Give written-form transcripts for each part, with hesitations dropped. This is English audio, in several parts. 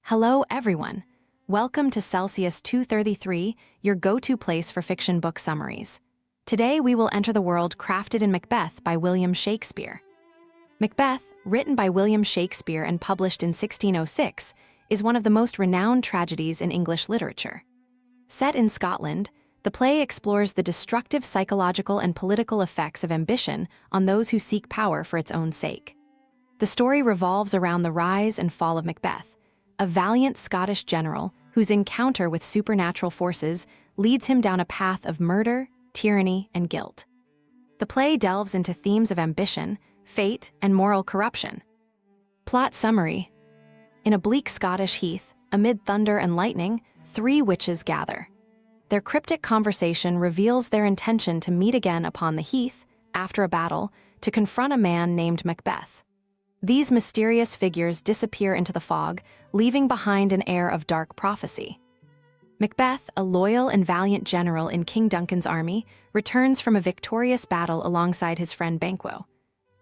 Hello, everyone. Welcome to Celsius 233, your go-to place for fiction book summaries. Today, we will enter the world crafted in Macbeth by William Shakespeare. Macbeth, written by William Shakespeare and published in 1606, is one of the most renowned tragedies in English literature. Set in Scotland, the play explores the destructive psychological and political effects of ambition on those who seek power for its own sake. The story revolves around the rise and fall of Macbeth, a valiant Scottish general whose encounter with supernatural forces leads him down a path of murder, tyranny, and guilt. The play delves into themes of ambition, fate, and moral corruption. Plot summary: in a bleak Scottish heath, amid thunder and lightning, three witches gather. Their cryptic conversation reveals their intention to meet again upon the heath, after a battle, to confront a man named Macbeth. These mysterious figures disappear into the fog, leaving behind an air of dark prophecy. Macbeth, a loyal and valiant general in King Duncan's army, returns from a victorious battle alongside his friend Banquo.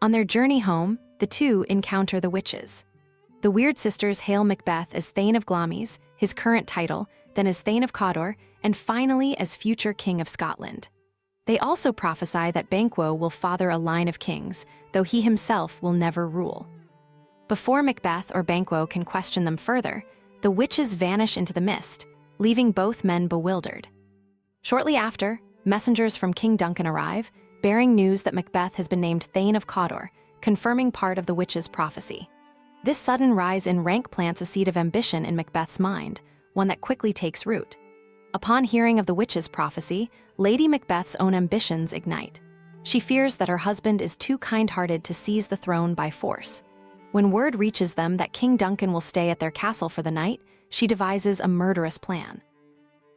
On their journey home, the two encounter the witches. The Weird Sisters hail Macbeth as Thane of Glamis, his current title, then as Thane of Cawdor, and finally as future King of Scotland. They also prophesy that Banquo will father a line of kings, though he himself will never rule. Before Macbeth or Banquo can question them further, the witches vanish into the mist, leaving both men bewildered. Shortly after, messengers from King Duncan arrive, bearing news that Macbeth has been named Thane of Cawdor, confirming part of the witches' prophecy. This sudden rise in rank plants a seed of ambition in Macbeth's mind, one that quickly takes root. Upon hearing of the witches' prophecy, Lady Macbeth's own ambitions ignite. She fears that her husband is too kind-hearted to seize the throne by force. When word reaches them that King Duncan will stay at their castle for the night, she devises a murderous plan.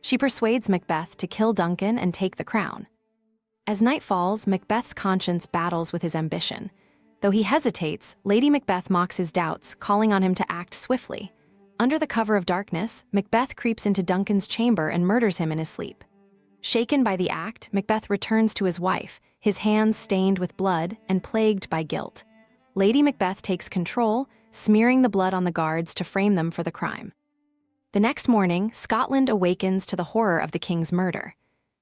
She persuades Macbeth to kill Duncan and take the crown. As night falls, Macbeth's conscience battles with his ambition. Though he hesitates, Lady Macbeth mocks his doubts, calling on him to act swiftly. Under the cover of darkness, Macbeth creeps into Duncan's chamber and murders him in his sleep. Shaken by the act, Macbeth returns to his wife, his hands stained with blood and plagued by guilt. Lady Macbeth takes control, smearing the blood on the guards to frame them for the crime. The next morning, Scotland awakens to the horror of the king's murder.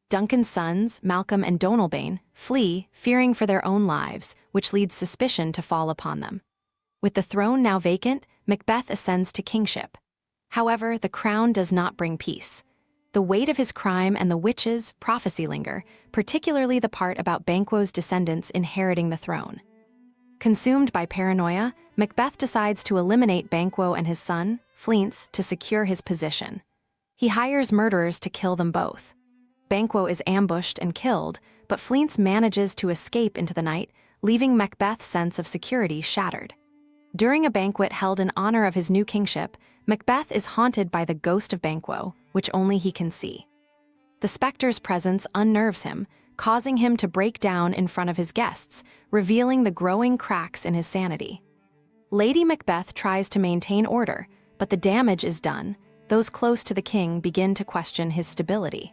Duncan's sons, Malcolm and Donalbain, flee, fearing for their own lives, which leads suspicion to fall upon them. With the throne now vacant, Macbeth ascends to kingship. However, the crown does not bring peace. The weight of his crime and the witches' prophecy linger, particularly the part about Banquo's descendants inheriting the throne. Consumed by paranoia, Macbeth decides to eliminate Banquo and his son, Fleance, to secure his position. He hires murderers to kill them both. Banquo is ambushed and killed, but Fleance manages to escape into the night, leaving Macbeth's sense of security shattered. During a banquet held in honor of his new kingship, Macbeth is haunted by the ghost of Banquo, which only he can see. The specter's presence unnerves him, causing him to break down in front of his guests, revealing the growing cracks in his sanity. Lady Macbeth tries to maintain order, but the damage is done. Those close to the king begin to question his stability.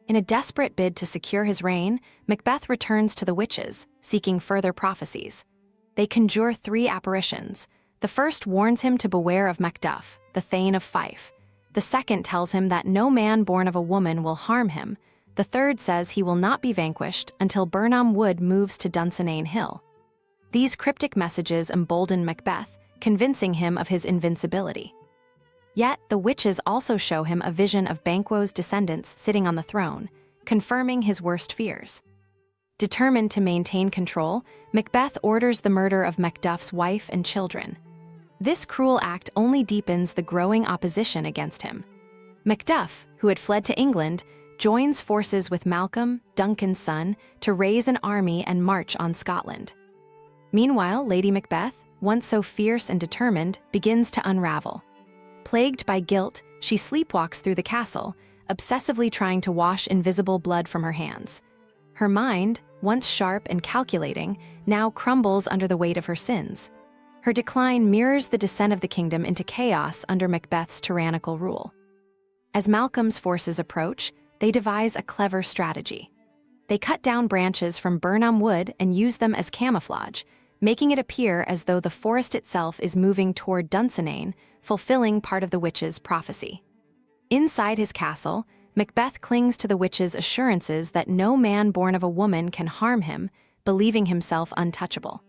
In a desperate bid to secure his reign, Macbeth returns to the witches, seeking further prophecies. They conjure three apparitions. The first warns him to beware of Macduff, the Thane of Fife. The second tells him that no man born of a woman will harm him. The third says he will not be vanquished until Birnam Wood moves to Dunsinane Hill. These cryptic messages embolden Macbeth, convincing him of his invincibility. Yet, the witches also show him a vision of Banquo's descendants sitting on the throne, confirming his worst fears. Determined to maintain control, Macbeth orders the murder of Macduff's wife and children. This cruel act only deepens the growing opposition against him. Macduff, who had fled to England, joins forces with Malcolm, Duncan's son, to raise an army and march on Scotland. Meanwhile, Lady Macbeth, once so fierce and determined, begins to unravel. Plagued by guilt, she sleepwalks through the castle, obsessively trying to wash invisible blood from her hands. Her mind, once sharp and calculating, now crumbles under the weight of her sins. Her decline mirrors the descent of the kingdom into chaos under Macbeth's tyrannical rule. As Malcolm's forces approach, they devise a clever strategy. They cut down branches from Birnam Wood and use them as camouflage, making it appear as though the forest itself is moving toward Dunsinane, fulfilling part of the witch's prophecy. Inside his castle, Macbeth clings to the witch's assurances that no man born of a woman can harm him, believing himself untouchable.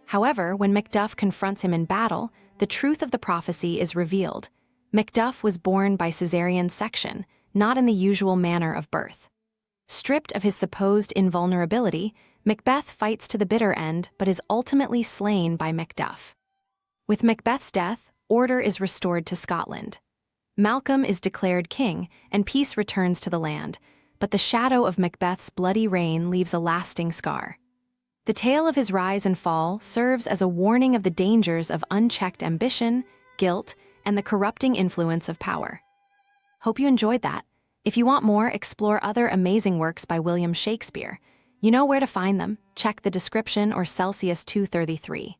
However, when Macduff confronts him in battle, the truth of the prophecy is revealed. Macduff was born by caesarean section, not in the usual manner of birth. Stripped of his supposed invulnerability, Macbeth fights to the bitter end but is ultimately slain by Macduff. With Macbeth's death, order is restored to Scotland. Malcolm is declared king, and peace returns to the land, but the shadow of Macbeth's bloody reign leaves a lasting scar. The tale of his rise and fall serves as a warning of the dangers of unchecked ambition, guilt, and the corrupting influence of power. Hope you enjoyed that. If you want more, explore other amazing works by William Shakespeare. You know where to find them. Check the description or Celsius 233.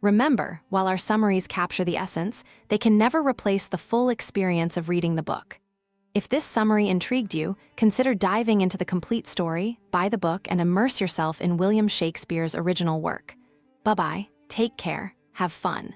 Remember, while our summaries capture the essence, they can never replace the full experience of reading the book. If this summary intrigued you, consider diving into the complete story, buy the book, and immerse yourself in William Shakespeare's original work. Bye-bye, take care, have fun.